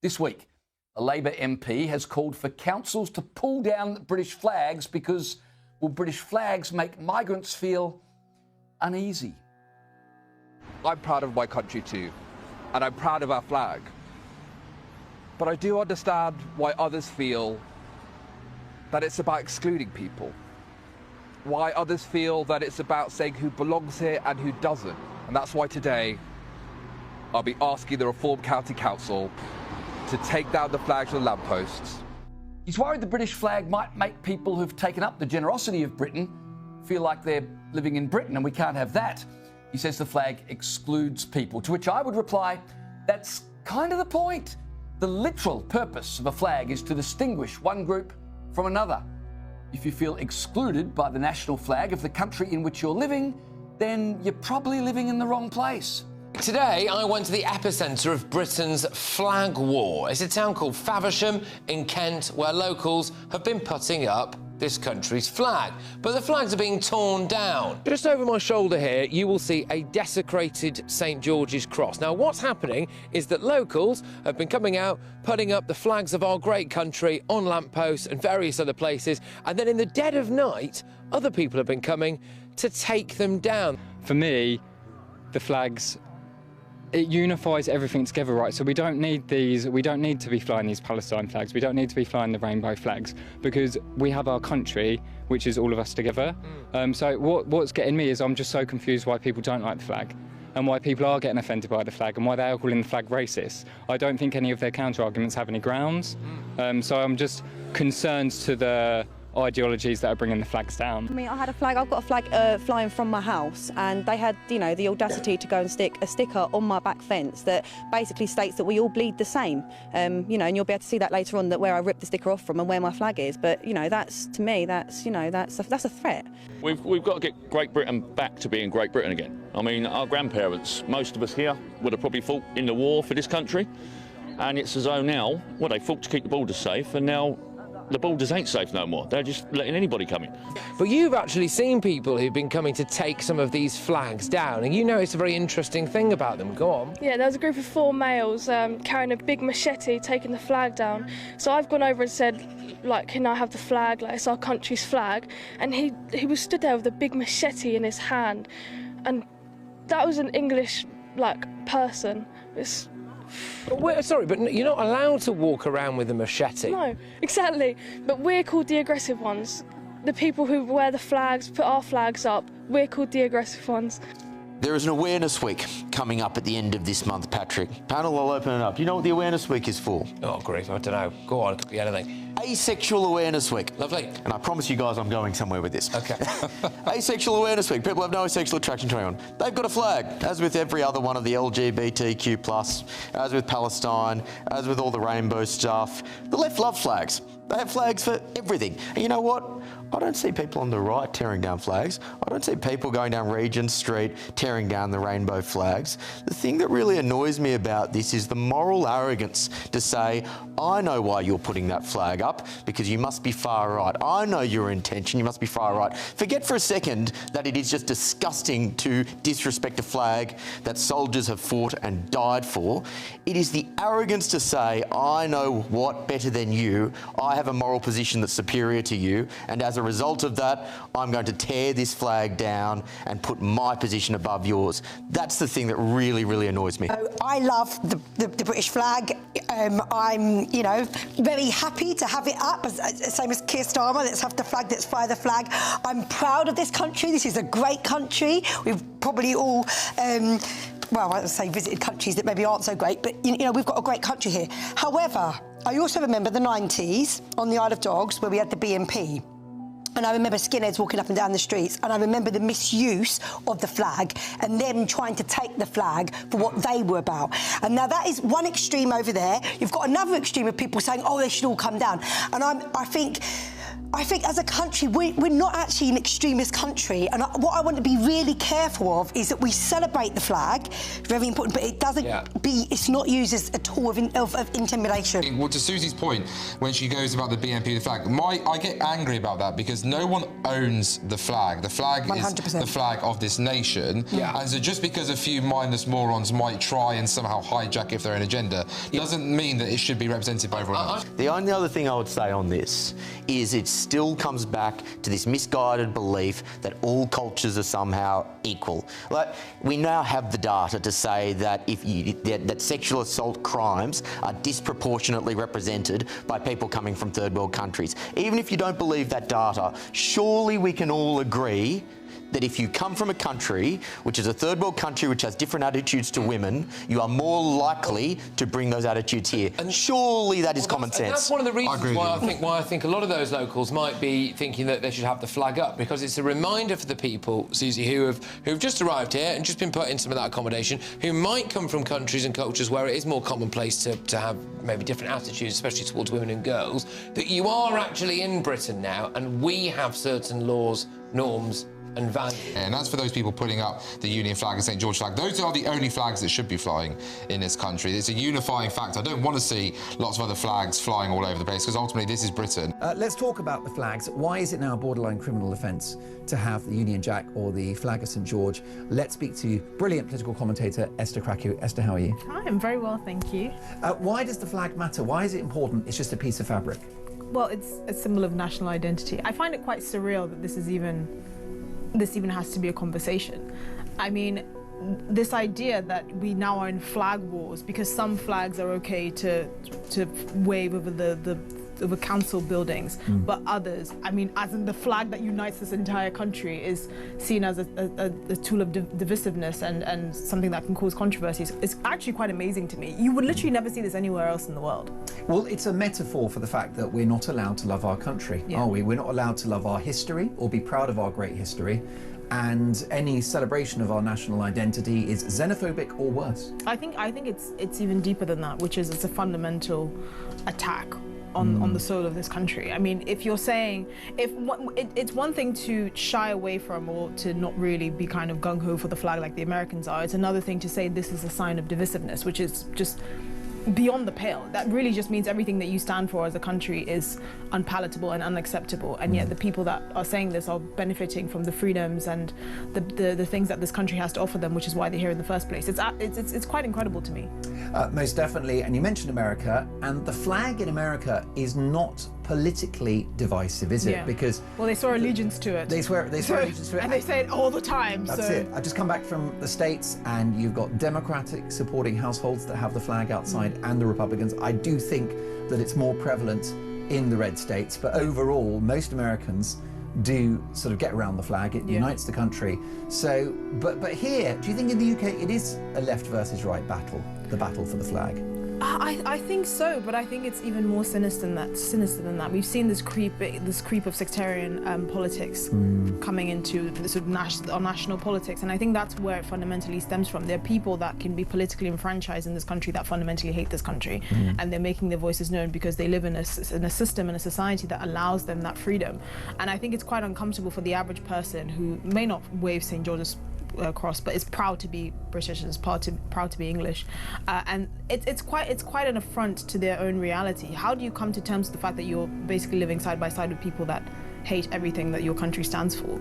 This week, a Labor MP has called for councils to pull down British flags because, well, British flags make migrants feel uneasy. I'm proud of my country too, and I'm proud of our flag. But I do understand why others feel that it's about excluding people. Why others feel that it's about saying who belongs here and who doesn't. And that's why today I'll be asking the Reformed County Council to take down the flags on lampposts. He's worried the British flag might make people who've taken up the generosity of Britain feel like they're living in Britain, and we can't have that. He says the flag excludes people, to which I would reply, that's kind of the point. The literal purpose of a flag is to distinguish one group from another. If you feel excluded by the national flag of the country in which you're living, then you're probably living in the wrong place. Today, I went to the epicentre of Britain's flag war. It's a town called Faversham in Kent, where locals have been putting up this country's flag. But the flags are being torn down. Just over my shoulder here, you will see a desecrated St George's cross. Now, what's happening is that locals have been coming out, putting up the flags of our great country on lampposts and various other places, and then in the dead of night, other people have been coming to take them down. For me, the flags, it unifies everything together, right? So we don't need to be flying these Palestine flags. We don't need to be flying the rainbow flags because we have our country, which is all of us together. So what's getting me is I'm just so confused why people don't like the flag and why people are getting offended by the flag and why they are calling the flag racist. I don't think any of their counter-arguments have any grounds. So I'm just concerned to the ideologies that are bringing the flags down. I mean, I've got a flag flying from my house, and they had, the audacity to go and stick a sticker on my back fence that basically states that we all bleed the same. And you'll be able to see that later on, that where I ripped the sticker off from and where my flag is. But that's, to me, that's a threat. We've got to get Great Britain back to being Great Britain again. I mean, our grandparents, most of us here, would have probably fought in the war for this country, and it's as though now, well, they fought to keep the borders safe, and now the borders ain't safe no more. They're just letting anybody come in. But you've actually seen people who've been coming to take some of these flags down, and you know it's a very interesting thing about them. Go on. Yeah, there was a group of 4 males carrying a big machete, taking the flag down. So I've gone over and said, like, can I have the flag? Like, it's our country's flag. And he was stood there with a big machete in his hand. And that was an English, person. Sorry, but you're not allowed to walk around with a machete. No, exactly. But we're called the aggressive ones. The people who wear the flags, put our flags up, we're called the aggressive ones. There is an awareness week coming up at the end of this month, Patrick. Panel, I'll open it up. Do you know what the awareness week is for? Oh, grief, I don't know. Go on, it could be anything. Asexual Awareness Week. Lovely. And I promise you guys I'm going somewhere with this. OK. Asexual Awareness Week. People have no sexual attraction to anyone. They've got a flag, as with every other one of the LGBTQ+, as with Palestine, as with all the rainbow stuff. The left love flags. They have flags for everything. And you know what? I don't see people on the right tearing down flags. I don't see people going down Regent Street tearing down the rainbow flags. The thing that really annoys me about this is the moral arrogance to say, I know why you're putting that flag up, because you must be far right. I know your intention, you must be far right. Forget for a second that it is just disgusting to disrespect a flag that soldiers have fought and died for. It is the arrogance to say, I know what better than you. I have a moral position that's superior to you, and as a result of that, I'm going to tear this flag down and put my position above yours. That's the thing that really, really annoys me. I love the British flag. I'm, very happy to have it up, same as Keir Starmer. Let's have the flag, let's fly the flag. I'm proud of this country. This is a great country. We've probably all well, I would say visited countries that maybe aren't so great, but we've got a great country here. However, I also remember the 90s on the Isle of Dogs, where we had the BNP. And I remember skinheads walking up and down the streets, and I remember the misuse of the flag and them trying to take the flag for what they were about. And now that is one extreme over there. You've got another extreme of people saying, oh, they should all come down. And I think I think as a country, we're not actually an extremist country, and what I want to be really careful of is that we celebrate the flag, very important, but it doesn't it's not used as a tool of intimidation. Well, to Susie's point, when she goes about the BNP, the flag, I get angry about that because no one owns the flag. The flag 100%. Is the flag of this nation, and so just because a few mindless morons might try and somehow hijack it for their own agenda, doesn't mean that it should be represented by everyone else. The only other thing I would say on this is it still comes back to this misguided belief that all cultures are somehow equal. Like, we now have the data to say that that sexual assault crimes are disproportionately represented by people coming from third world countries. Even if you don't believe that data, surely we can all agree that if you come from a country which is a third world country which has different attitudes to women, you are more likely to bring those attitudes here. And surely that is common sense. That's one of the reasons why I think a lot of those locals might be thinking that they should have the flag up, because it's a reminder for the people, Susie, who've just arrived here and just been put in some of that accommodation, who might come from countries and cultures where it is more commonplace to have maybe different attitudes, especially towards women and girls, that you are actually in Britain now and we have certain laws, norms, and value. And as for those people putting up the Union flag and St George flag, those are the only flags that should be flying in this country. It's a unifying factor. I don't want to see lots of other flags flying all over the place, because ultimately this is Britain. Let's talk about the flags. Why is it now a borderline criminal offence to have the Union Jack or the flag of St George? Let's speak to brilliant political commentator Esther Krakow. Esther, how are you? Hi, I'm very well, thank you. Why does the flag matter? Why is it important? It's just a piece of fabric. Well, it's a symbol of national identity. I find it quite surreal that this even has to be a conversation. I mean, this idea that we now are in flag wars because some flags are okay to wave over the council buildings, but others, I mean, as in the flag that unites this entire country, is seen as a tool of divisiveness and something that can cause controversies. It's actually quite amazing to me. You would literally never see this anywhere else in the world. Well, it's a metaphor for the fact that we're not allowed to love our country, are we? We're not allowed to love our history or be proud of our great history. And any celebration of our national identity is xenophobic or worse. I think it's even deeper than that, which is it's a fundamental attack on the soul of this country. I mean, if you're saying, it's one thing to shy away from or to not really be kind of gung-ho for the flag like the Americans are. It's another thing to say this is a sign of divisiveness, which is just beyond the pale. That really just means everything that you stand for as a country is unpalatable and unacceptable, and yet the people that are saying this are benefiting from the freedoms and the things that this country has to offer them, which is why they're here in the first place. It's quite incredible to me. Most definitely, and you mentioned America, and the flag in America is not politically divisive, is it? Because well, they swear allegiance to it. They swear allegiance to it, and they say it all the time. That's it. I just come back from the States, and you've got Democratic supporting households that have the flag outside, and the Republicans. I do think that it's more prevalent in the red states, but overall, most Americans do sort of get around the flag. It unites the country. So, but here, do you think in the UK it is a left versus right battle, the battle for the flag? I think so, but I think it's even more sinister than that. We've seen this creep of sectarian politics coming into the sort of our national politics, and I think that's where it fundamentally stems from. There are people that can be politically enfranchised in this country that fundamentally hate this country, and they're making their voices known because they live in a system and a society that allows them that freedom. And I think it's quite uncomfortable for the average person who may not wave St. George's cross, but is proud to be British and is proud to be English, and it's quite an affront to their own reality. How do you come to terms with the fact that you're basically living side by side with people that hate everything that your country stands for?